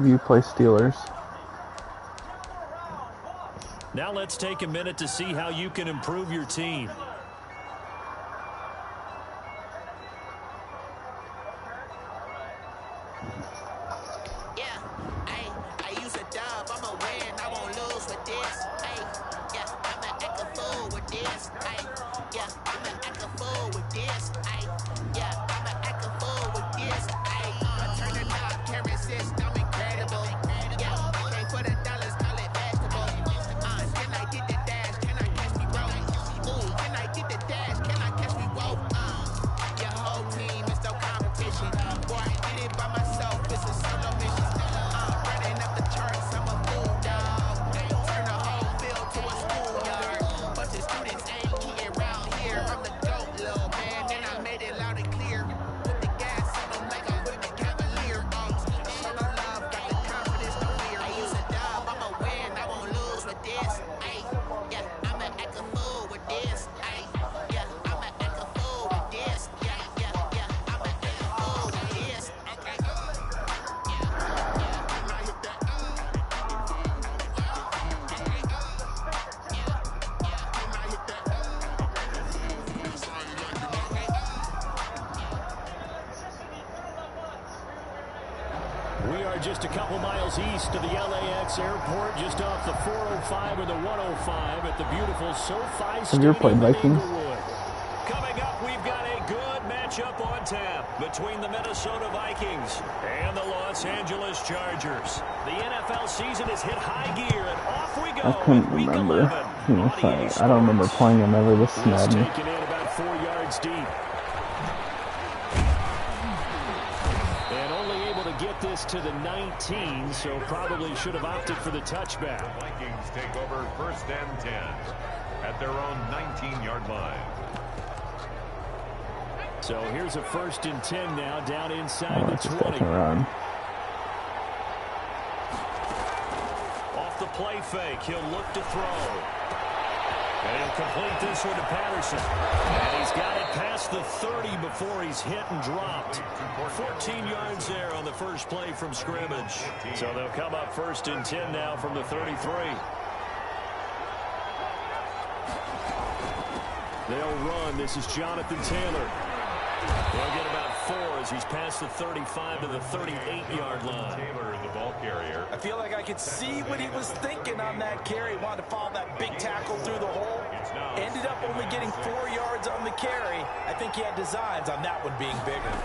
You play Steelers. Now let's take a minute to see how you can improve your team. Just a couple miles east of the LAX airport, just off the 405 or the 105 at the beautiful SoFi Stadium. Have you ever played Vikings? Coming up, we've got a good matchup on tap between the Minnesota Vikings and the Los Angeles Chargers. The NFL season has hit high gear, and off we go. I couldn't remember. I don't remember playing him ever. This snapped me. Taken in about 4 yards deep. Get this to the 19, so probably should have opted for the touchback. The Vikings take over 1st and 10 at their own 19-yard line. So here's a 1st and 10 now, down inside the 20. Off the play fake, he'll look to throw. And he'll complete this one to Patterson. And he's got it past the 30 before he's hit and dropped. 14 yards there on the first play from scrimmage. So they'll come up 1st and 10 now from the 33. They'll run. This is Jonathan Taylor. They'll get about 4 as he's past the 35 to the 38-yard line. Taylor, the ball carrier. I feel like I could see what he was thinking on that carry. Wanted to follow that big tackle through the hole. Ended up only getting 4 yards on the carry. I think he had designs on that one being bigger.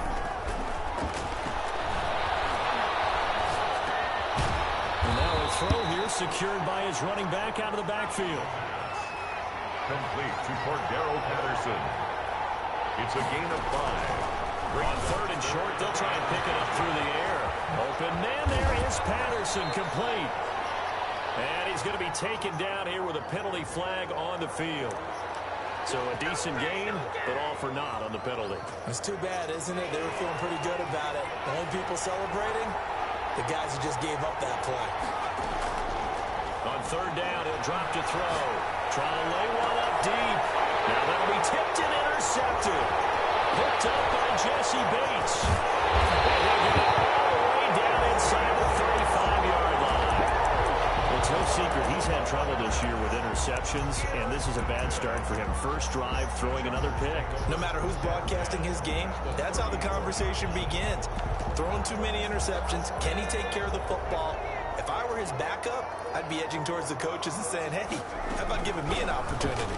And now a throw here secured by his running back out of the backfield. Complete to Cordero Patterson. It's a gain of 5. On 3rd and short, they'll try and pick it up through the air. Open man, there is Patterson, complete. And he's going to be taken down here with a penalty flag on the field. So a decent gain, but all for naught on the penalty. It's too bad, isn't it? They were feeling pretty good about it. The only people celebrating, the guys who just gave up that play. On 3rd down, he'll drop to throw. Trying to lay one up deep. Now that'll be tipped and intercepted. Hooked up by Jesse Bates. And he'll get it all the way down inside the 35-yard line. Well, it's no secret he's had trouble this year with interceptions, and this is a bad start for him. First drive, throwing another pick. No matter who's broadcasting his game, that's how the conversation begins. Throwing too many interceptions. Can he take care of the football? If I were his backup, I'd be edging towards the coaches and saying, hey, how about giving me an opportunity?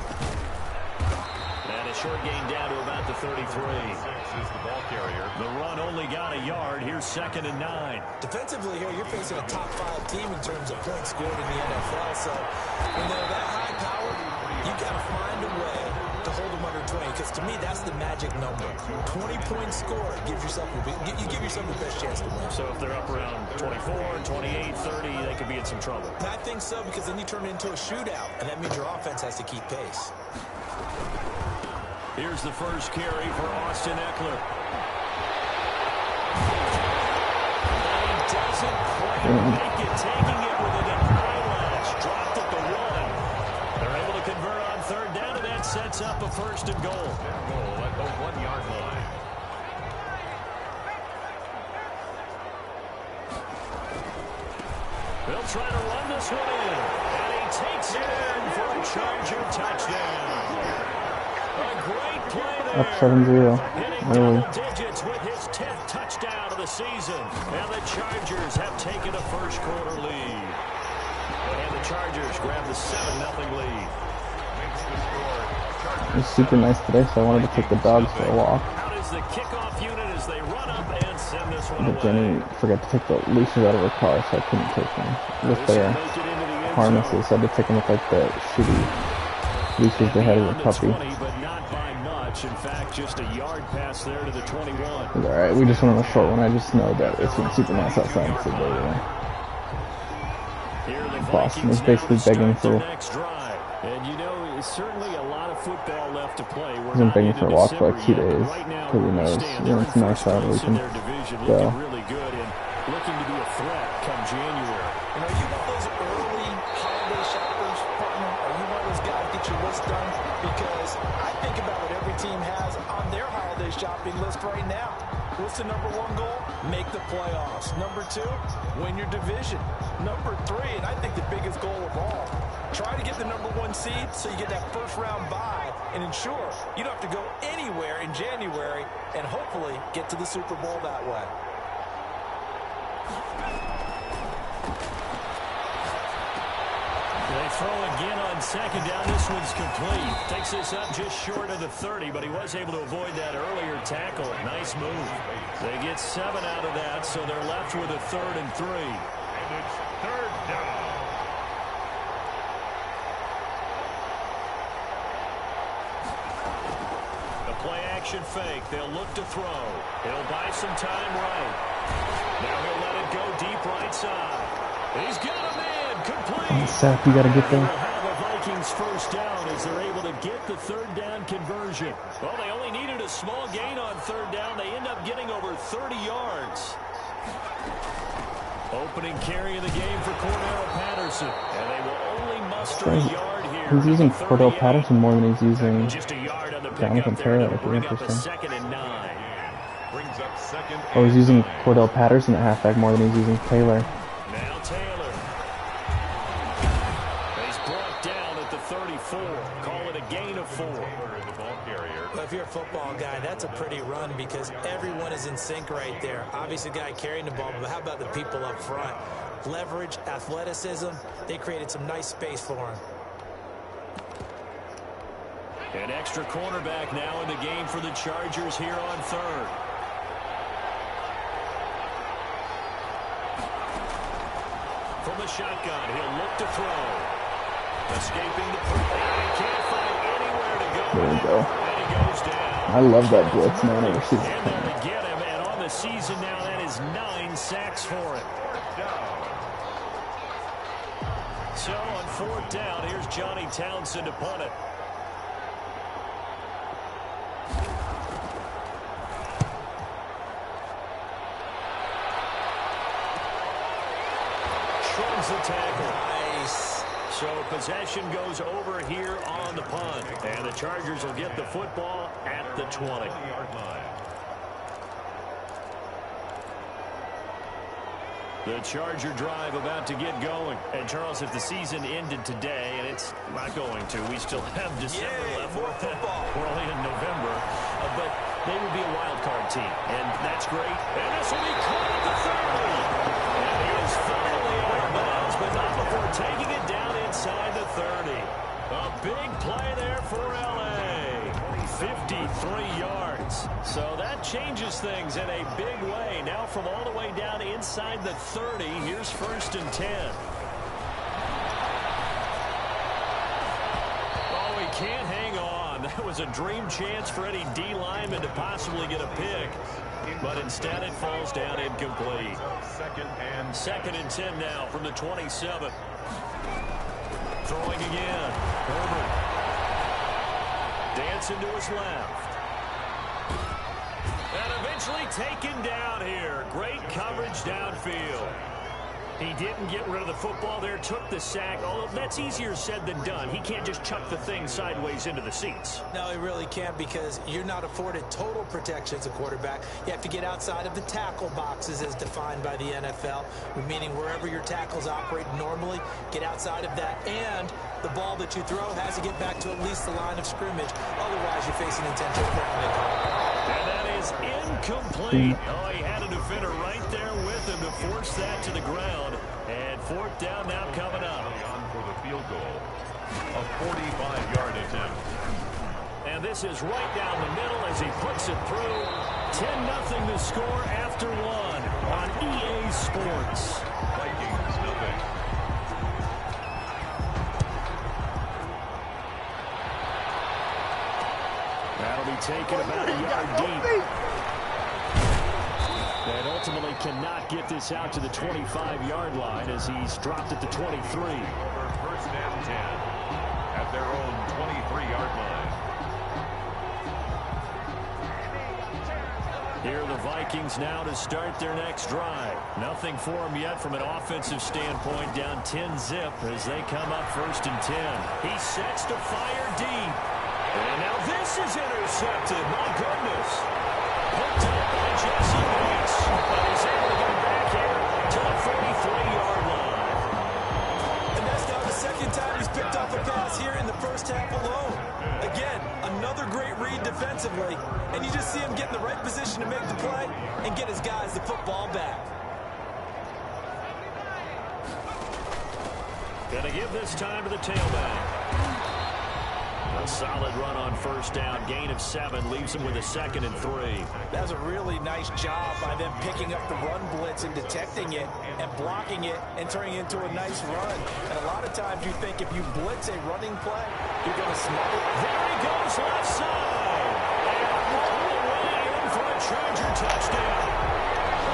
And a short gain down to about the 33. Is the ball carrier. The run only got a yard. Here's 2nd and 9. Defensively here, you're facing a top 5 team in terms of points scored in the NFL. So when they're that high powered, you got to find a way to hold them under 20. Because to me, that's the magic number. 20-point score gives yourself you give yourself the best chance to win. So if they're up around 24, 28, 30, they could be in some trouble. I think so, because then you turn it into a shootout, and that means your offense has to keep pace. Here's the first carry for Austin Eckler. And he doesn't quite make it, taking it within an eyelash. Dropped at the 1. They're able to convert on 3rd down, and that sets up a 1st and goal. Goal at the 1-yard line. They'll try to run this one in. And he takes it in for a Charger touchdown. A great play there. Up 7-0. Hitting Early. double digits with his 10th touchdown of the season. And the Chargers have taken a first quarter lead. And the Chargers grab the 7-0 lead. It was super nice today, so I wanted to take the dogs for a walk. Out is the kickoff unit as they run up and send this one But away. Jenny forgot to take the leashes out of her car, so I couldn't take them with their harnesses. So I had to take them with like the shitty leashes they had as a puppy. 20, but not by much. In fact, just a yard pass there to the 21. Alright, we just went on a short one. I just know that it's been super nice outside today. Here the Boston is Vikings basically now to begging start their for. next drive. And you know, it's certainly a lot of football left to play. He's been begging for a walk for like 2 days. Because he knows when it's nice out, we can go. Really good and looking to be a threat come January. You know, you one of those early holiday shoppers, partner? Are you one of those guys get your list done? Because I think about what every team has on their holiday shopping list right now. What's the number one goal? Make the playoffs. Number two, win your division. Number three, and I think the biggest goal of all, try to get the number one seed so you get that first round bye and ensure you don't have to go anywhere in January and hopefully get to the Super Bowl that way. They throw again on second down. This one's complete. Takes this up just short of the 30, but he was able to avoid that earlier tackle. Nice move. They get 7 out of that, so they're left with a 3rd and 3. And it's 3rd down. A play-action fake. They'll look to throw. He'll buy some time right. Now he'll let it go deep right side. He's got a man. Complete. Seth, you gotta get They'll there. have a Vikings first down as they're able to get the 3rd down conversion. Well, they only needed a small gain on 3rd down. They end up getting over 30 yards. Opening carry of the game for Cordell Patterson. And they will only muster a yard here. He's using Cordell Patterson more than he's using Just a yard on the Jonathan pickup there Taylor. to That'd be bring up a interesting. 2nd and 9. Brings up 2nd and Oh, he's using 9. Cordell Patterson at halfback more than he's using Taylor. Now Taylor. He's brought down at the 34. Call it a gain of 4. In the ball carrier. Well, if you're a football guy, that's a pretty run because everyone is in sync right there. Obviously, the guy carrying the ball, but how about the people up front? Leverage, athleticism, they created some nice space for him. An extra cornerback now in the game for the Chargers here on 3rd. From the shotgun, he'll look to throw. Escaping the pressure. He can't find anywhere to go. There we go. And he goes down. I love that blitz. No one ever sees In it there coming. to get him, and on the season now, that is 9 sacks for him. So on 4th down, here's Johnny Townsend to punt it. Shreds the tackle. Nice. So possession goes over here on the punt. And the Chargers will get the football at the 20-yard line. The Charger drive about to get going. And Charles, if the season ended today, and it's not going to, we still have December left. More football. We're only in November. But they would be a wild card team. And that's great. And this will be caught at the 30. And he is finally out of bounds, but not before taking it down inside the 30. A big play there for L.A. 53 yards. So that changes things in a big way. Now from all the way down inside the 30, here's 1st and 10. Oh, he can't hang on. That was a dream chance for any D lineman to possibly get a pick. But instead it falls down incomplete. 2nd and 10 now from the 27. Throwing again. Herbert. Dancing to his left. And eventually taken down here. Great coverage downfield. He didn't get rid of the football there, took the sack. Although that's easier said than done. He can't just chuck the thing sideways into the seats. No, he really can't, because you're not afforded total protection as a quarterback. You have to get outside of the tackle boxes as defined by the NFL, meaning wherever your tackles operate normally, get outside of that. And the ball that you throw has to get back to at least the line of scrimmage. Otherwise, you're facing intentional grounding. And that is incomplete. Oh, he had a defender right there with him to force that to the ground. And fourth down now coming up. On for the field goal. A 45-yard attempt. And this is right down the middle as he puts it through. 10-0 to score after one on EA Sports. Vikings nothing. That'll be taken about a yard deep. And ultimately cannot get this out to the 25-yard line as he's dropped at the 23. First and 10 at their own 23-yard line. Here are the Vikings now to start their next drive. Nothing for them yet from an offensive standpoint, down 10-zip as they come up first and 10. He sets to fire deep. And now this is intercepted. My goodness. Picked up by Jesse Bates. But he's able to get back here to the 43-yard line. And that's now the second time he's picked up a pass here in the first half alone. Again, another great read defensively. And you just see him get in the right position to make the play and get his guys the football back. Gonna give this time to the tailback. A solid run on first down. Gain of 7 leaves him with a 2nd and 3. That was a really nice job by them picking up the run blitz and detecting it and blocking it and turning it into a nice run. And a lot of times you think if you blitz a running play, you're going to smother it. There he goes, left side. And all the way in for a Charger touchdown.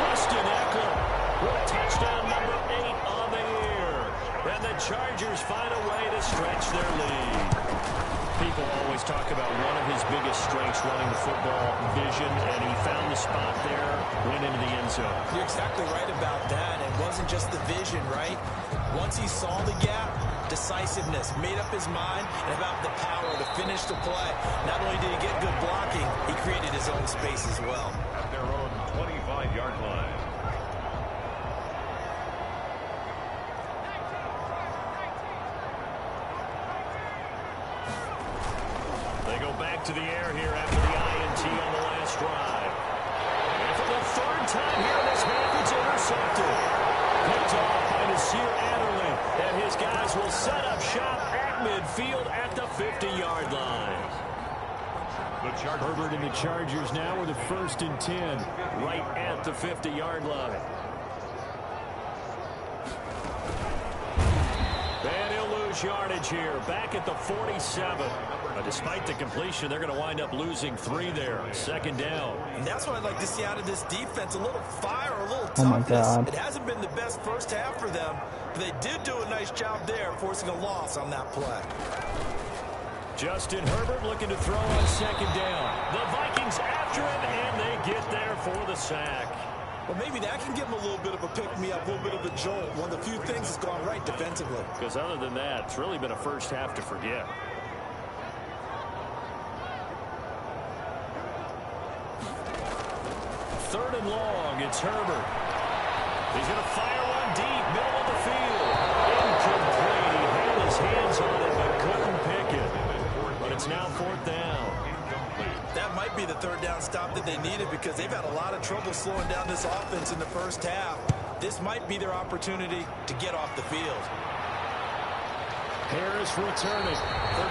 Austin Eckler with touchdown number 8 on the year. And the Chargers find a way to stretch their lead. People always talk about one of his biggest strengths running the football, vision, and he found the spot there, went into the end zone. You're exactly right about that. It wasn't just the vision, right? Once he saw the gap, decisiveness, made up his mind, and about the power to finish the play. Not only did he get good blocking, he created his own space as well. At their own 25-yard line. Back to the air here after the INT on the last drive. And for the third time here in this half, it's intercepted. Picked off by Nasir Adderley. And his guys will set up shop at midfield at the 50-yard line. Herbert and the Chargers now with a 1st and 10 right at the 50-yard line. And he'll lose yardage here, back at the 47. Despite the completion, they're going to wind up losing 3 there. 2nd down. And that's what I'd like to see out of this defense. A little fire, a little toughness. Oh my God. It hasn't been the best first half for them, but they did do a nice job there, forcing a loss on that play. Justin Herbert looking to throw on 2nd down. The Vikings after him, and they get there for the sack. Well, maybe that can give them a little bit of a pick-me-up, a little bit of a jolt. One of the few things that's gone right defensively. Because other than that, it's really been a first half to forget. Third and long, it's Herbert. He's going to fire one deep, middle of the field. Incomplete. He had his hands on it, but couldn't pick it. But it's now 4th down. That might be the 3rd down stop that they needed, because they've had a lot of trouble slowing down this offense in the first half. This might be their opportunity to get off the field. Harris returning.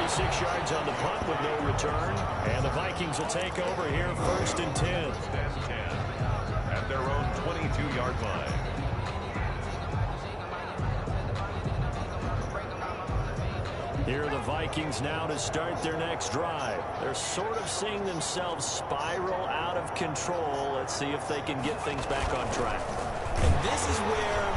36 yards on the punt with no return. And the Vikings will take over here, 1st and 10. At their own 22-yard line. Here are the Vikings now to start their next drive. They're sort of seeing themselves spiral out of control. Let's see if they can get things back on track. And this is where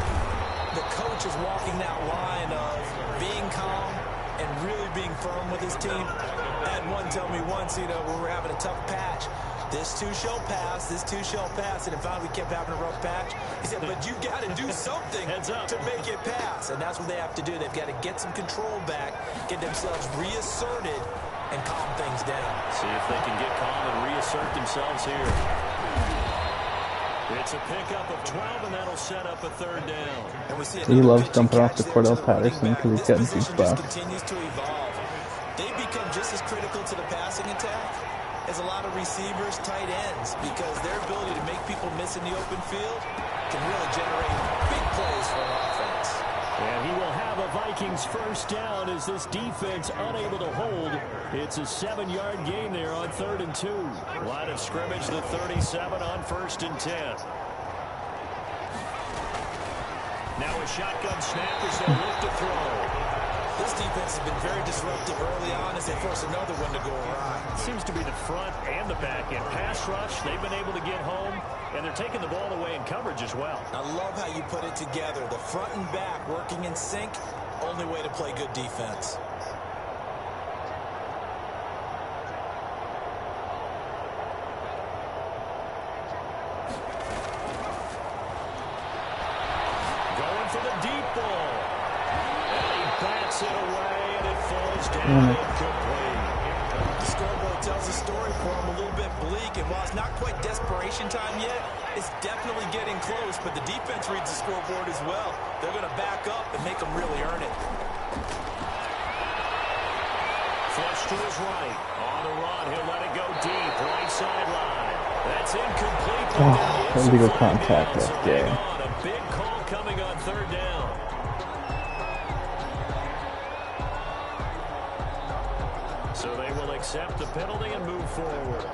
the coach is walking that line of being calm and really being firm with his team. I had one tell me once, when we were having a tough patch, This too shall pass. This too shall pass. And finally, we kept having a rough patch. He said, but you got to do something to make it pass. And that's what they have to do. They've got to get some control back, get themselves reasserted, and calm things down. See if they can get calm and reassert themselves here. It's a pickup of 12, and that'll set up a third down. And we see he loves dumping off to Cordell Patterson because he's getting deep bucks. Continues to evolve. They become just as critical to the passing attack as a lot of receivers, tight ends, because their ability to make people miss in the open field can really generate big plays for an offense. And he will have a Vikings first down as this defense unable to hold. It's a 7-yard gain there on 3rd and 2. Line of scrimmage, the 37 on 1st and 10. Now a shotgun snap as they look to throw. This defense has been very disruptive early on as they force another one to go awry. Seems to be the front and the back end. Pass rush, they've been able to get home, and they're taking the ball away in coverage as well. I love how you put it together. The front and back working in sync, only way to play good defense. Going for the deep ball. Bats it away, and it falls down incomplete. The scoreboard tells a story for him, a little bit bleak, and while it's not quite desperation time yet, it's definitely getting close, but the defense reads the scoreboard as well. They're going to back up and make them really earn it. Flush to his right. On the run, he'll let it go deep. Right sideline. That's incomplete. Illegal contact right there. A big call coming on 3rd down. So they will accept the penalty and move forward.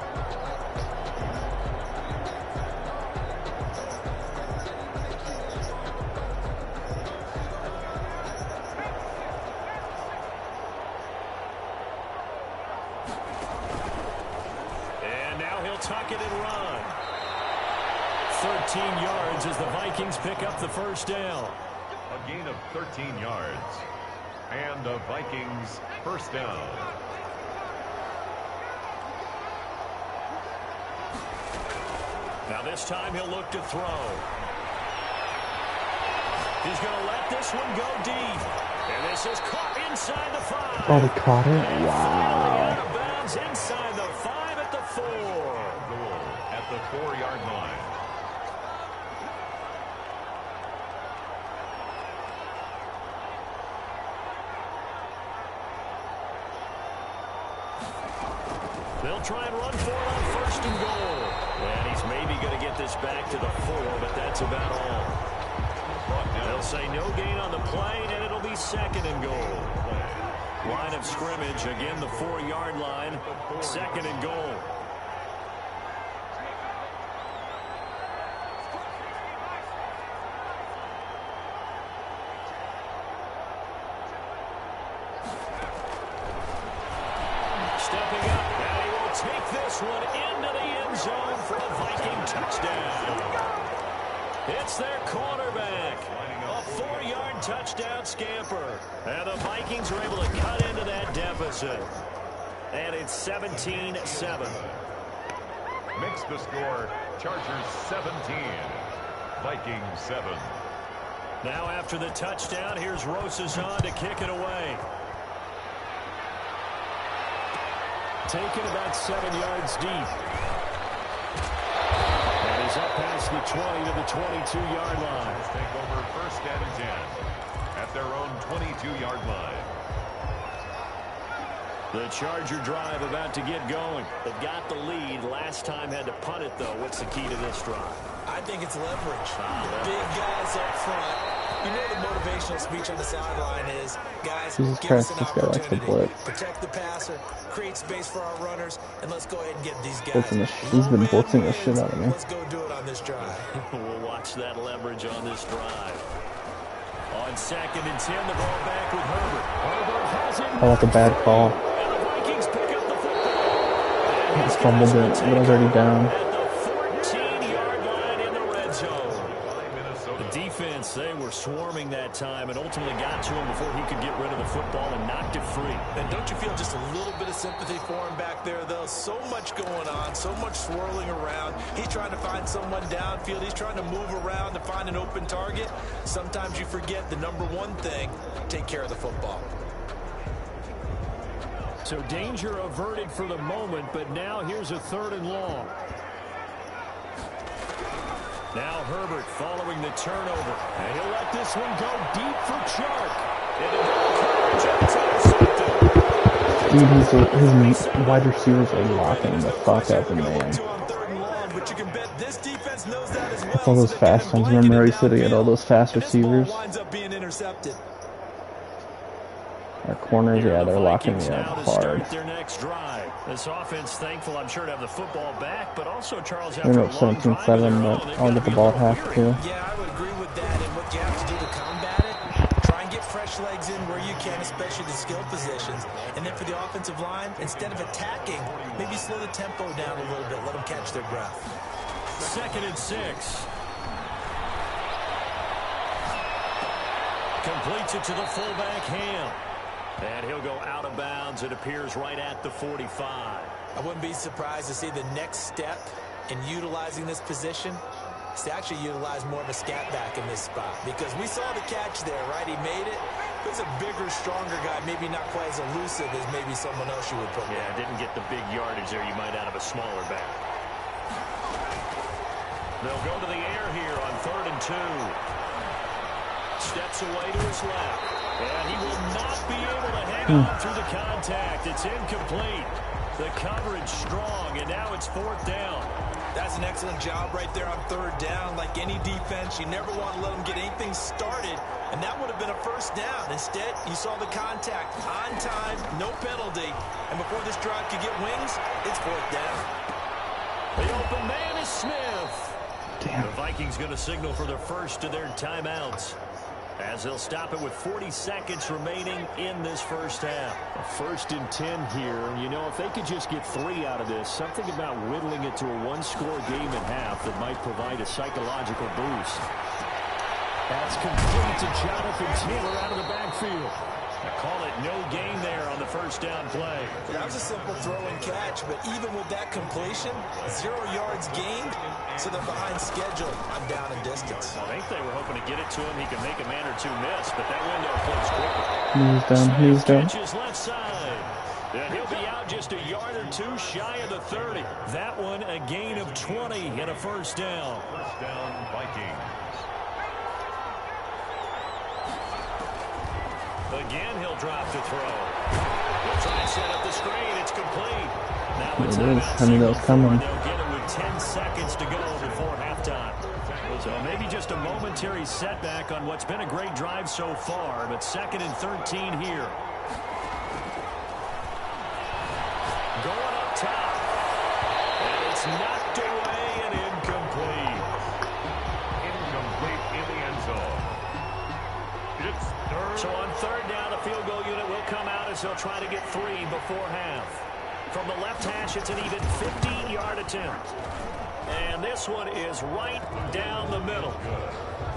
And now he'll tuck it and run. 13 yards as the Vikings pick up the first down. A gain of 13 yards. And the Vikings first down. Now this time he'll look to throw. He's going to let this one go deep. And this is caught inside the 5. Oh, they caught it? Wow. Out of bounds inside the 5 at the 4. Goal at the 4-yard line. They'll try and run for it on 1st and goal. And he's maybe going to get this back to the 4, but that's about all. They'll say no gain on the play, and it'll be 2nd and goal. Line of scrimmage, again the 4-yard line, 2nd and goal. Stepping up, and he will take this one into the end zone for a Viking touchdown. It's their quarterback. A 4-yard touchdown scamper. And the Vikings are able to cut into that deficit. And it's 17-7. Makes the score Chargers 17, Vikings 7. Now after the touchdown, here's Rosazan to kick it away. Taken about 7 yards deep. And he's up past the 20 to the 22-yard line. Take over 1st and 10 at their own 22-yard line. The Charger drive about to get going. They've got the lead. Last time had to punt it, though. What's the key to this drive? I think it's leverage. The big guys up front. You know the motivational speech on the sideline is, guys, Jesus give us Christ, an this guy likes to opportunity. blitz. Protect the passer, create space for our runners, and let's go ahead and get these guys. He's been blitzing the shit out of me. Let's go do it on this drive. We'll watch that leverage on this drive. On 2nd and 10, the ball back with Herbert. Herbert has it. Oh, that's a bad call. And the Vikings pick up the football. He fumbled it, but I was already down. At the 14-yard line in the red zone. The defense They were swarming that time and ultimately got to him before he could get rid of the football and knocked it free. And don't you feel just a little bit of sympathy for him back there, though? So much going on, so much swirling around. He's trying to find someone downfield. He's trying to move around to find an open target. Sometimes you forget the number one thing, take care of the football. So danger averted for the moment, but now here's a 3rd and long. Now Herbert following the turnover. And he'll let this one go deep for Chark. Dude, his wide receivers are locking the fuck up, man. All those fast ones. Remember how he said he had all those fast receivers? Our corners, yeah, they're locking me up hard. Their next drive. This offense thankful, I'm sure, to have the football back, but also Charles We're up 17-7, but I'll get the ball at half too. Yeah, I would agree with that. And what you have to do to combat it, try and get fresh legs in where you can, especially the skill positions. And then for the offensive line, instead of attacking, maybe slow the tempo down a little bit. Let them catch their breath. 2nd and 6. Completes it to the fullback, Ham. And he'll go out of bounds. It appears right at the 45. I wouldn't be surprised to see the next step in utilizing this position is to actually utilize more of a scat back in this spot. Because we saw the catch there, right? He made it. He's a bigger, stronger guy. Maybe not quite as elusive as maybe someone else you would put there. Yeah, didn't get the big yardage there you might out of a smaller back. They'll go to the air here on 3rd and 2. Steps away to his left. And he will not be able to hang on through the contact. It's incomplete. The coverage strong, and now it's 4th down. That's an excellent job right there on 3rd down. Like any defense, you never want to let them get anything started, and that would have been a 1st down. Instead, you saw the contact on time, no penalty, and before this drive could get wings, it's 4th down. The open man is Smith. Damn. The Vikings going to signal for their first of their timeouts, as they'll stop it with 40 seconds remaining in this first half. A 1st and 10 here. You know, if they could just get 3 out of this, something about whittling it to a 1-score game at half that might provide a psychological boost. That's complete to Jonathan Taylor out of the backfield. I call it no gain there on the 1st down play. That was a simple throw and catch, but even with that completion, 0 yards gained, so they're behind schedule on down and distance. I think they were hoping to get it to him. He could make a man or two miss, but that window closed quickly. He's done. Catches left side. And he'll be out just a yard or 2 shy of the 30. That one a gain of 20 and a 1st down. 1st down, Vikings. Again, he'll drop to throw. He'll try and set up the screen. It's complete. Now it's I knew that was coming. They'll get it with 10 seconds to go before halftime. So maybe just a momentary setback on what's been a great drive so far, but 2nd and 13 here. Going up top. And it's knocked away and incomplete. Incomplete in the end zone. It's 3rd. So on 3rd down, the field goal unit will come out as they'll try to get 3 before half. From the left hash, it's an even 50-yard attempt. And this one is right down the middle.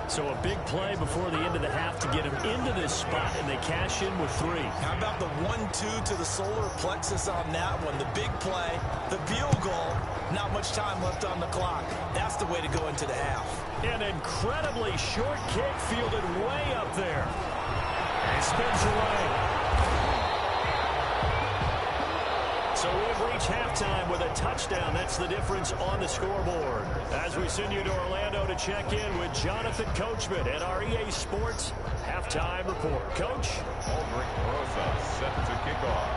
So a big play before the end of the half to get him into this spot, and they cash in with 3. How about the 1-2 to the solar plexus on that one? The big play, the field goal, not much time left on the clock. That's the way to go into the half. An incredibly short kick fielded way up there. And he spins away. So we've reached halftime with a touchdown. That's the difference on the scoreboard. As we send you to Orlando to check in with Jonathan Coachman at our EA Sports Halftime Report. Coach? Aldrich Rosa set to kick off.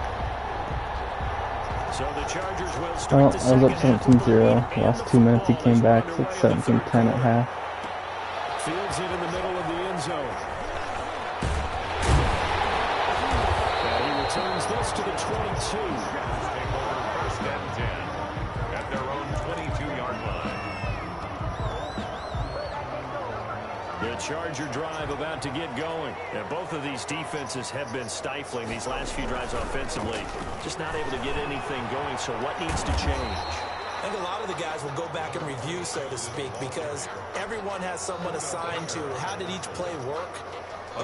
So the Chargers will start the I was second up 17-0. Last 2 minutes he came back, so it's 17-10 at half. Fields it in the middle of the end zone. And he returns this to the 22. Take over 1st and 10 at their own 22-yard line. The Charger drive about to get going. And both of these defenses have been stifling these last few drives offensively. Just not able to get anything going, so what needs to change? I think a lot of the guys will go back and review, so to speak, because everyone has someone assigned to how did each play work.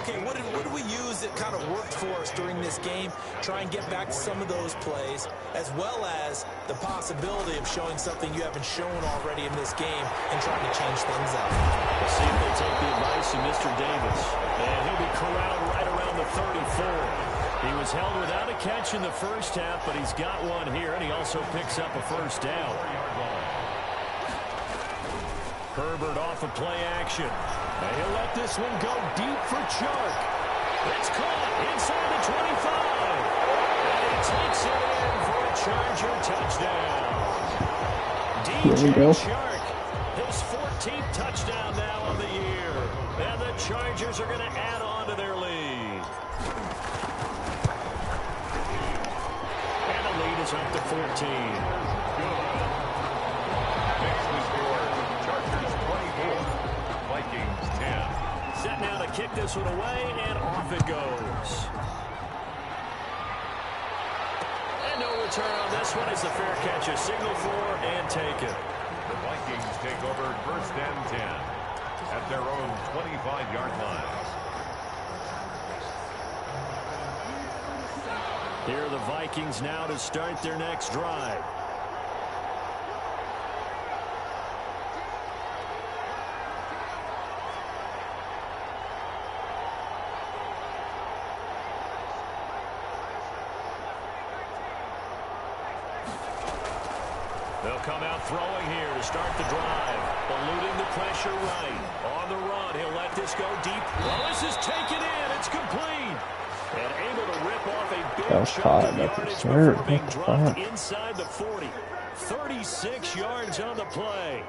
Okay, what did we use that kind of worked for us during this game? Try and get back to some of those plays, as well as the possibility of showing something you haven't shown already in this game and trying to change things up. We'll see if they take the advice of Mr. Davis. And he'll be corralled right around the 34. He was held without a catch in the first half, but he's got one here, and he also picks up a first down. Herbert off of play action. And he'll let this one go deep for Chark. It's caught inside the 25. And he takes it in for a Charger touchdown. DJ Chark, his 14th touchdown now on the year. And the Chargers are going to add on to their lead. And the lead is up to 14. Vikings 10. Set now to kick this one away, and off it goes. And no return on this one as the fair catch is signaled for and taken. The Vikings take over first and 10 at their own 25-yard line. Here are the Vikings now to start their next drive. They'll come out throwing here to start the drive. Eluding the pressure right. On the run, he'll let this go deep. Well, this is taken in. It's complete. And able to rip off a big chunk of yardage before being dropped inside the 40. 36 yards on the play.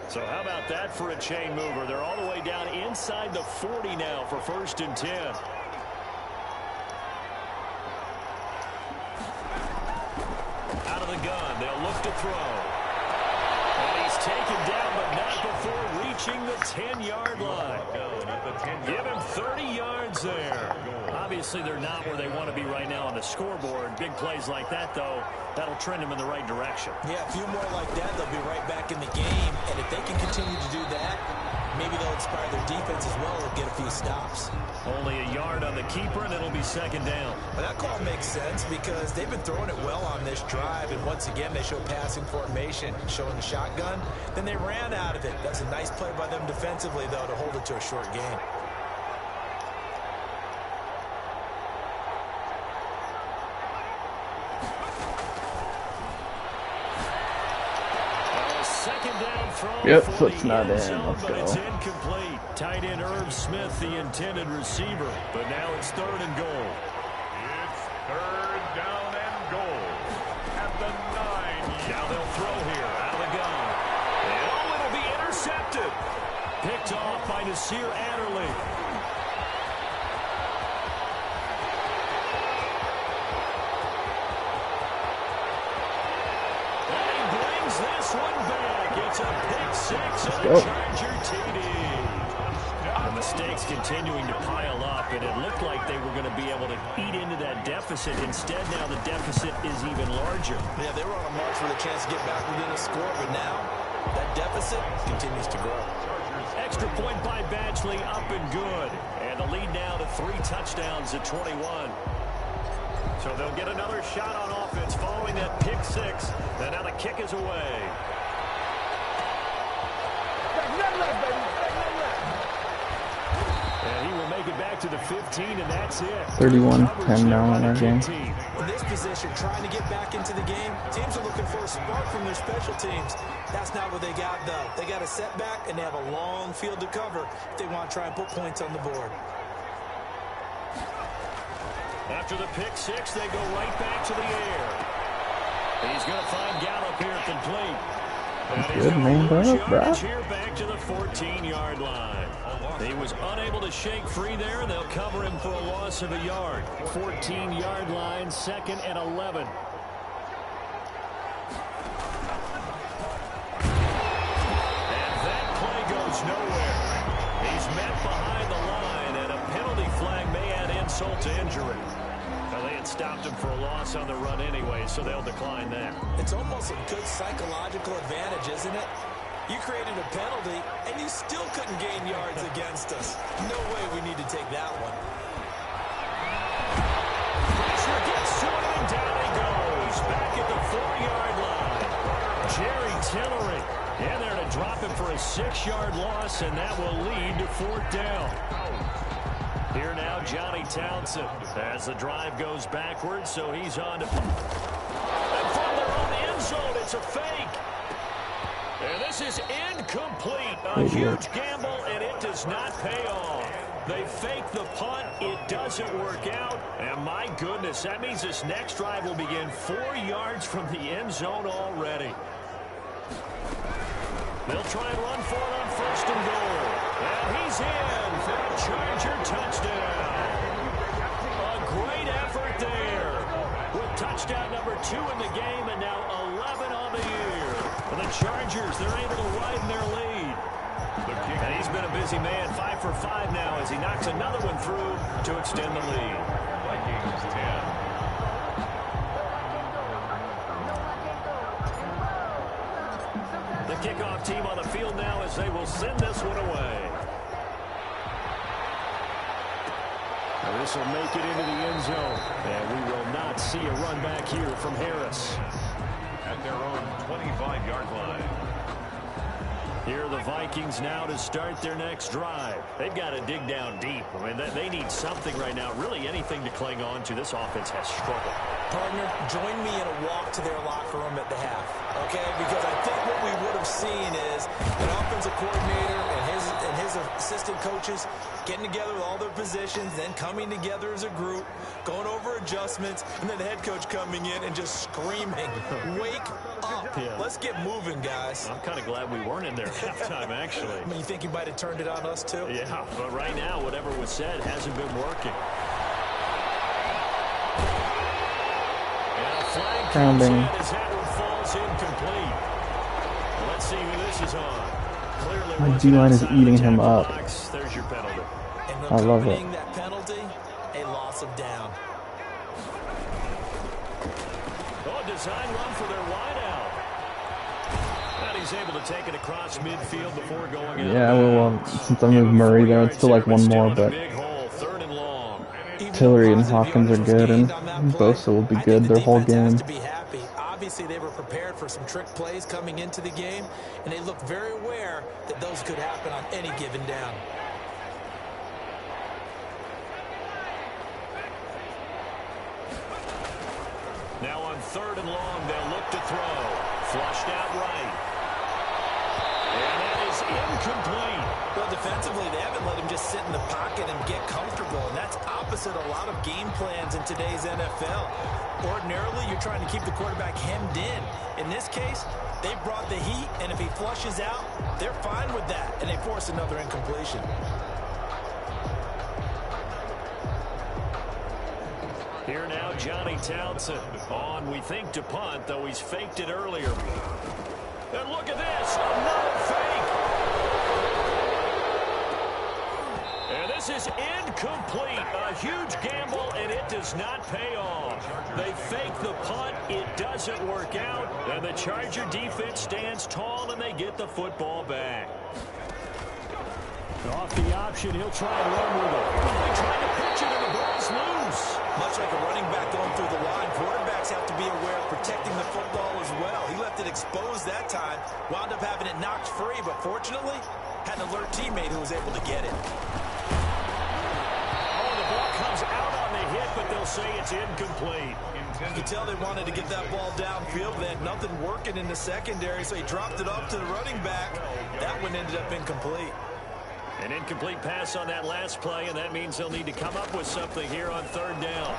So how about that for a chain mover? They're all the way down inside the 40 now for first and 10. Out of the gun, they'll look to throw. And he's taken down, but not before reaching the 10-yard line. Give him 30 yards there. Obviously, they're not where they want to be right now on the scoreboard. Big plays like that, though, that'll trend them in the right direction. Yeah, a few more like that, they'll be right back in the game. And if they can continue to do that, maybe they'll inspire their defense as well and get a few stops. Only a yard on the keeper, and it'll be second down. Well, that call makes sense because they've been throwing it well on this drive. And once again, they show passing formation, showing the shotgun. Then they ran out of it. That's a nice play by them defensively, though, to hold it to a short gain. Yep, so it's not in. Let's go. It's incomplete. Tight end Irv Smith, the intended receiver. But now it's third and goal. It's third down and goal at the 9. Now they'll throw here out of the gun. And oh, it'll be intercepted. Picked off by Nasir Adderley. And he brings this one back. It's a pick six and a Charger TD. The mistakes continuing to pile up, and it looked like they were going to be able to eat into that deficit. Instead, now the deficit is even larger. Yeah, they were on a march with a chance to get back within a score, but now that deficit continues to grow. Extra point by Batchley, up and good. And the lead now to 3 touchdowns at 21. So they'll get another shot on offense following that pick six. And now the kick is away. And he will make it back to the 15, and that's it. 31-10 now in our game. In this position, trying to get back into the game, teams are looking for a spark from their special teams. That's not what they got, though. They got a setback, and they have a long field to cover if they want to try and put points on the board. After the pick six, they go right back to the air. He's going to find Gallup here complete. Good man, bro. Here back to the 14-yard line. He was unable to shake free there, and they'll cover him for a loss of a yard. 14-yard line, 2nd and 11. And that play goes nowhere. He's met behind the line, and a penalty flag may add insult insult to injury. Well, they had stopped him for a loss on the run anyway, so they'll decline that. It's almost a good psychological advantage, isn't it? You created a penalty, and you still couldn't gain yards against us. No way we need to take that one. Pressure gets to it, and down he goes. Back at the 4-yard line. Jerry Tillery in there to drop him for a 6-yard loss, and that will lead to 4th down. Here now, Johnny Townsend, as the drive goes backwards, so he's on to... And from their own end zone, it's a fake. And this is incomplete. A huge gamble, and it does not pay off. They fake the punt. It doesn't work out. And my goodness, that means this next drive will begin 4 yards from the end zone already. They'll try and run for it on 1st and goal. And he's in for a Charger touchdown. A great effort there. With touchdown number 2 in the game and now 11 on the year. And the Chargers, they're able to widen their lead. And he's been a busy man, 5 for 5 now as he knocks another one through to extend the lead. Vikings 10. The kickoff team on the field now as they will send this one away. Now this will make it into the end zone. And we will not see a run back here from Harris. At their own 25-yard line. Here are the Vikings now to start their next drive. They've got to dig down deep. I mean, they need something right now, really anything to cling on to. This offense has struggled. Partner, join me in a walk to their locker room at the half, okay? Because I think what we would have seen is an offensive coordinator and his assistant coaches getting together with all their positions, then coming together as a group, going over adjustments, and then the head coach coming in and just screaming, wake up. Yeah. Let's get moving, guys. I'm kind of glad we weren't in there at halftime, actually. I mean, you think he might have turned it on us, too? Yeah, but right now, whatever was said hasn't been working. And a flag comes in as that one falls incomplete. Let's see who this is on. Clearly My D-line is eating him up. There's your penalty. And I love it. that penalty, a loss of down. Oh, design run for their wideout. And he's able to take it across midfield before going out. Yeah, well, since I moved Murray there, it's still like one more, but Tillery and Hopkins are good, and Bosa will be good their whole game. Obviously, they were prepared for some trick plays coming into the game, and they looked very aware that those could happen on any given down. Now on 3rd and long, they'll look to throw. Flushed out right. And that is incomplete. Well, defensively, they haven't let him just sit in the pocket and get comfortable, and that's opposite a lot of game plans in today's NFL. Ordinarily, you're trying to keep the quarterback hemmed in. In this case, they brought the heat, and if he flushes out, they're fine with that, and they force another incompletion. Here now, Johnny Townsend on, we think, to punt, though he's faked it earlier. And look at this, another fake. And this is incomplete. A huge gamble, and it does not pay off. They fake the punt. It doesn't work out. And the Charger defense stands tall, and they get the football back. Off the option, he'll try and run with it. They try to pitch it, and the ball's loose. Much like a running back going through the line, quarterbacks have to be aware of protecting the football as well. He left it exposed that time, wound up having it knocked free, but fortunately, had an alert teammate who was able to get it. Oh, the ball comes out on the hit, but they'll say it's incomplete. You can tell they wanted to get that ball downfield. They had nothing working in the secondary, so he dropped it off to the running back. That one ended up incomplete. An incomplete pass on that last play, and that means they'll need to come up with something here on 3rd down.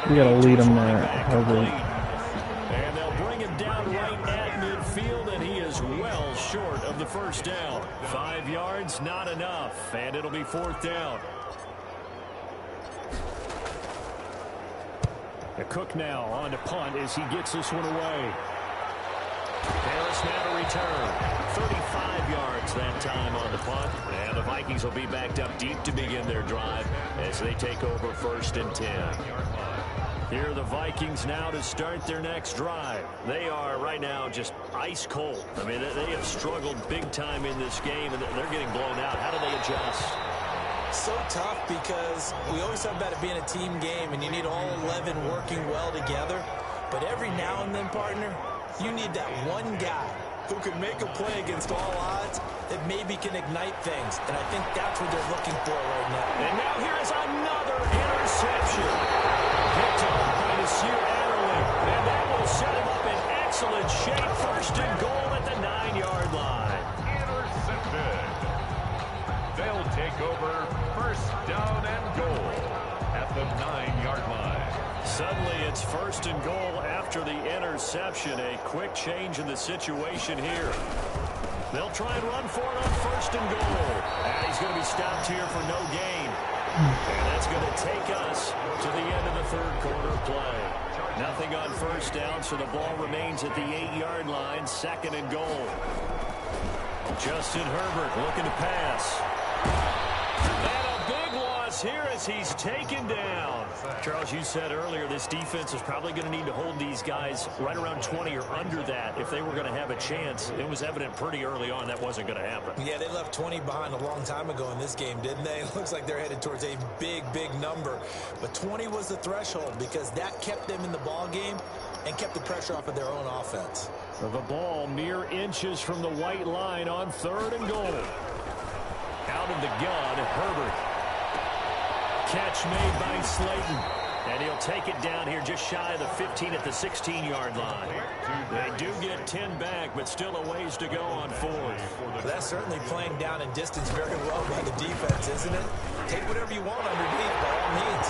You gotta lead him there, Herbert. And they'll bring him down right at midfield, and he is well short of the 1st down. 5 yards, not enough, and it'll be 4th down. The Cook now on to punt as he gets this one away. Harris now to return. 35 yards that time on the punt. And the Vikings will be backed up deep to begin their drive as they take over 1st and 10. Here are the Vikings now to start their next drive. They are right now just ice cold. I mean, they have struggled big time in this game, and they're getting blown out. How do they adjust? So tough because we always talk about it being a team game, and you need all 11 working well together. But every now and then, partner, you need that one guy who can make a play against all odds that maybe can ignite things. And I think that's what they're looking for right now. And now here is another interception. Picked off by Nasir Adderley. And that will set him up in excellent shape. 1st and goal at the 9-yard line. Intercepted. They'll take over 1st down and goal at the 9-yard line. Suddenly it's 1st and goal after the interception. A quick change in the situation here. They'll try and run for it on 1st and goal. And he's going to be stopped here for no gain. And that's going to take us to the end of the 3rd quarter play. Nothing on 1st down, so the ball remains at the 8-yard line. 2nd and goal. Justin Herbert looking to pass. And a big loss here as he's taken down. Charles, you said earlier this defense is probably going to need to hold these guys right around 20 or under that if they were going to have a chance. It was evident pretty early on that wasn't going to happen. Yeah, they left 20 behind a long time ago in this game, didn't they? It looks like they're headed towards a big, big number. But 20 was the threshold because that kept them in the ball game and kept the pressure off of their own offense. The ball mere inches from the white line on 3rd and goal. Out of the gun, Herbert. Catch made by Slayton. And he'll take it down here just shy of the 15 at the 16-yard line. They do get 10 back, but still a ways to go on 4th. Well, that's certainly playing down in distance very well by the defense, isn't it? Take whatever you want underneath by all means.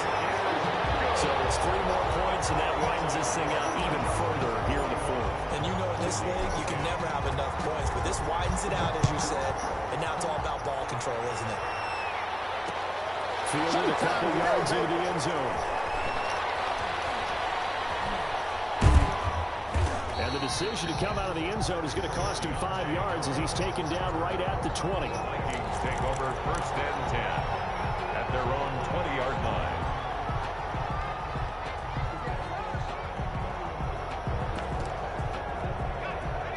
So it's 3 more points, and that widens this thing out even further here in the 4th. And you know in this league, you can never have enough points, but this widens it out, as you said, and now it's all about ball control, isn't it? Fielded a couple yards into the end zone. And the decision to come out of the end zone is going to cost him 5 yards as he's taken down right at the 20. Vikings take over 1st and 10 at their own 20-yard line.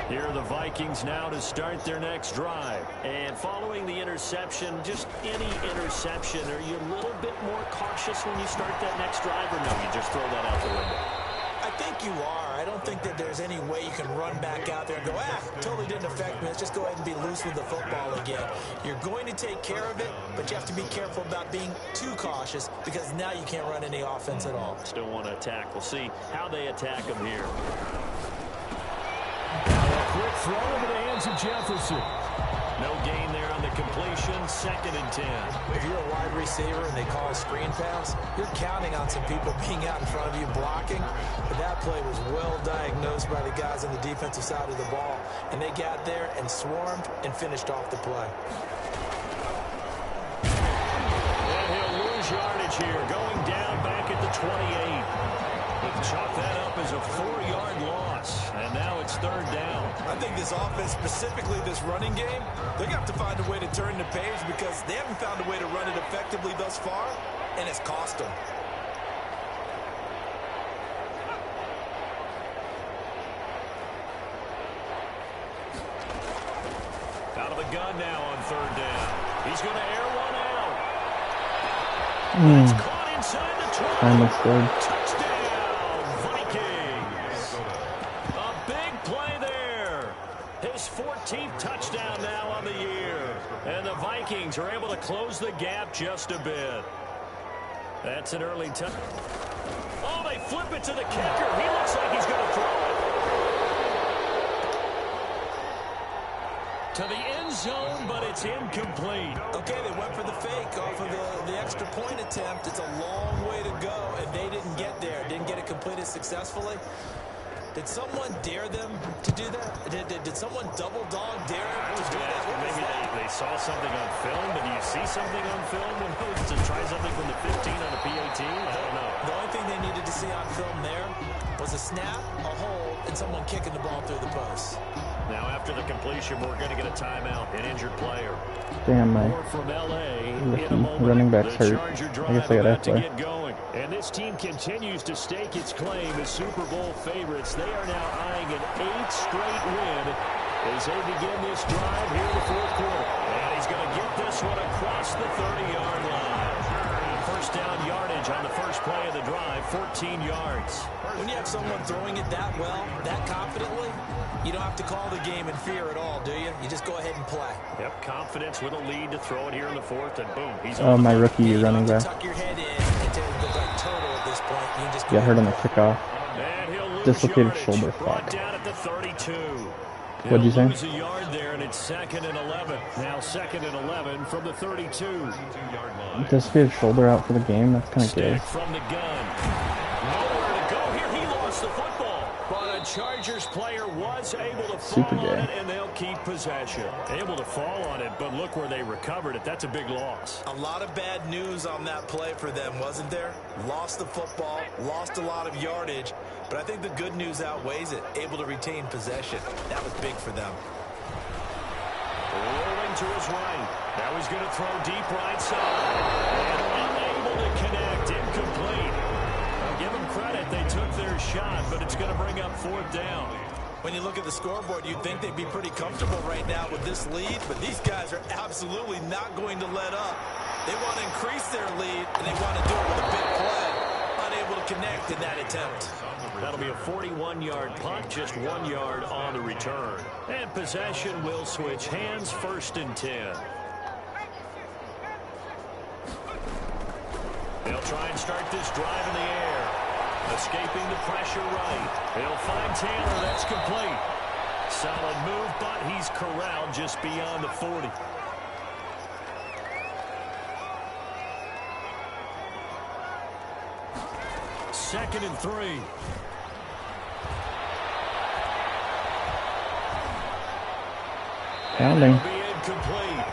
Here are the Vikings now to start their next drive. And following the interception, just any interception, are you a little bit more cautious when you start that next drive, or no, you just throw that out the window? I think you are. I don't think that there's any way you can run back out there and go, totally didn't affect me. Let's just go ahead and be loose with the football again. You're going to take care of it, but you have to be careful about being too cautious because now you can't run any offense at all. Still want to attack. We'll see how they attack them here. Quick throw into the hands of Jefferson. No gain there on the completion. 2nd and 10. If you're a wide receiver and they call a screen pass, you're counting on some people being out in front of you blocking. But that play was well diagnosed by the guys on the defensive side of the ball. And they got there and swarmed and finished off the play. And he'll lose yardage here. Going down back at the 28. Chalk that up as a 4-yard loss. And now it's 3rd down. I think this offense, specifically this running game, they're going to have to find a way to turn the page because they haven't found a way to run it effectively thus far, and it's cost them. Out of the gun now on 3rd down. He's going to air one out. It's caught inside the 20. Touchdown. His 14th touchdown now on the year. And the Vikings are able to close the gap just a bit. That's an early touch. Oh, they flip it to the kicker. He looks like he's going to throw it. To the end zone, but it's incomplete. Okay, they went for the fake off of the extra point attempt. It's a long way to go, and they didn't get there. Didn't get it completed successfully. Did someone dare them to do that? Did someone double dog dare them to do that? Maybe they saw something on film, but do you see something on film when to try something from the 15 on the PAT? I don't know. The only thing they needed to see on film there was a snap, a hold, and someone kicking the ball through the post. Now after the completion, we're going to get a timeout, an injured player. Damn, my More from LA in a running moment. back's The hurt. Charger I drive guess I got about to halfway. get going. And this team continues to stake its claim as Super Bowl favorites. They are now eyeing an 8th straight win as they begin this drive here in the fourth quarter. And he's going to get this one across the 30-yard line. First down yardage on the first play of the drive, 14 yards. When you have someone throwing it that well, that confidently, you don't have to call the game in fear at all, do you? You just go ahead and play. Yep, confidence with a lead to throw it here in the fourth, and boom, he's Oh, on my the rookie You running don't have back to tuck your head in and look like turtle at this point. You just got hurt on the kickoff. And he'll lose Dislocated yardage. shoulder. Brought Fuck. down at the 32. What'd you say? Lose a yard there, and it's 2nd and 11. Now 2nd and 11 from the 32. Dislocated shoulder out for the game. That's kind of gay. Stick from the gun. Nowhere to go here. He lost the football. But a Chargers player was able to fall Super on gay. it, and they'll keep possession. Able to fall on it, but look where they recovered it. That's a big loss. A lot of bad news on that play for them, wasn't there? Lost the football, lost a lot of yardage, but I think the good news outweighs it. Able to retain possession. That was big for them. Rolling to his right. Now he's going to throw deep right side. And unable to connect. Incomplete. I'll give them credit. They took their shot, but it's going to bring up 4th down. When you look at the scoreboard, you'd think they'd be pretty comfortable right now with this lead, but these guys are absolutely not going to let up. They want to increase their lead, and they want to do it with a big play. Unable to connect in that attempt. That'll be a 41-yard punt, just 1 yard on the return. And possession will switch hands, 1st and 10. They'll try and start this drive in the air. Escaping the pressure right. They'll find Taylor. That's complete. Solid move, but he's corralled just beyond the 40. Second and 3. Grounding. Be incomplete.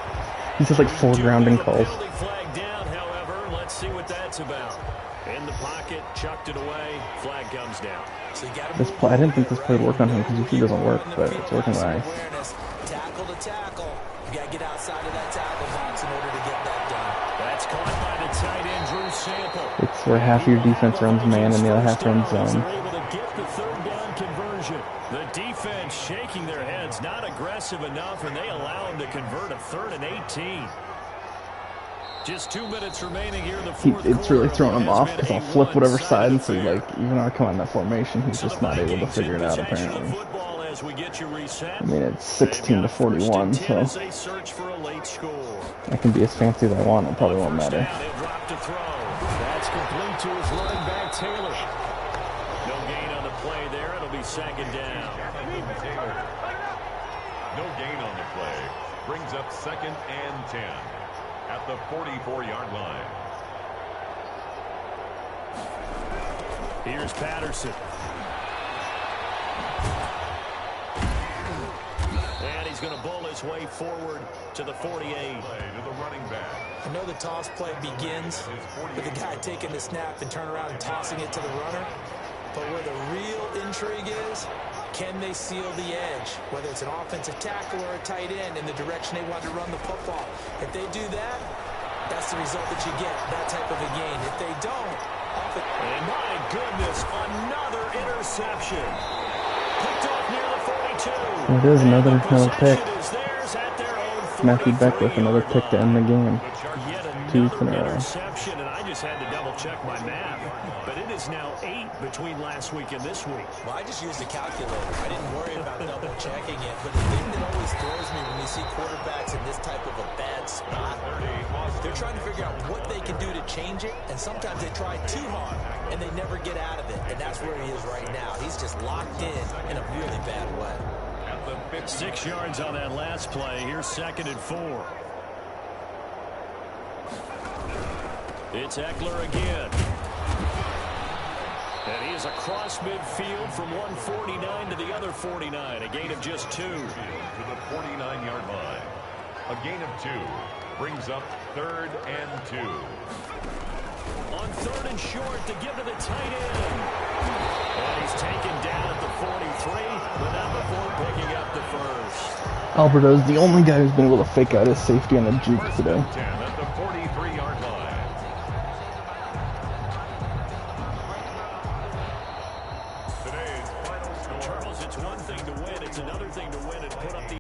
He's just like 4 grounding calls. Penalty flag down, however. Let's see what that's about. In the pocket, chucked it away. Flag comes down. So you gotta This move play, I didn't think this right. play would work on him because usually it doesn't work, but it's working nice. Awareness, tackle to tackle. You got to get outside of that tackle box in order to get that done. That's caught by the tight end, Drew Sample. It's where half your defense runs man and the other half runs zone. They're able to get the 3rd down conversion. The defense shaking their heads, not aggressive enough, and they allow them to convert a 3rd and 18. Just 2 minutes remaining here in the fourth quarter. It's really throwing him off because I'll flip whatever side, and so like even though I come on that formation, he's just not able to figure it out apparently. I mean, it's 16 to 41, so I can be as fancy as I want. It probably won't matter. That's complete to his running back Taylor. No gain on the play there. It'll be 2nd down. No gain on the play. Brings up 2nd and 10 at the 44-yard line. Here's Patterson. And he's going to bull his way forward to the 48. Play to the running back. I know the toss play begins with the guy taking the snap and turn around and tossing it to the runner. But where the real intrigue is, can they seal the edge? Whether it's an offensive tackle or a tight end in the direction they want to run the football. If they do that, that's the result that you get, that type of a gain. If they don't, and my goodness, another interception. Picked off near the 42. It is another pick. Is theirs at their own Matthew Beckwith, another pick to end the game. Yet 2 another in a row. interception, and I just had to double check my math. But it is now 8 between last week and this week. well, I just used a calculator. I didn't worry about double checking it. But the thing that always throws me when you see quarterbacks in this type of a bad spot, they're trying to figure out what they can do to change it. And sometimes they try too hard, and they never get out of it. And that's where he is right now. He's just locked in a really bad way. 6 yards on that last play. Here's 2nd and 4. It's Eckler again. And he is across midfield from 149 to the other 49. A gain of just 2. To the 49-yard line. A gain of 2 brings up 3rd and 2. On 3rd and short to give to the tight end. And he's taken down at the but not before picking up the first. Alberto is the only guy who's been able to fake out his safety on a juke today. 10 at the 43-yard line. Today's final score. Charles, it's one thing to win. It's another thing to win and put up the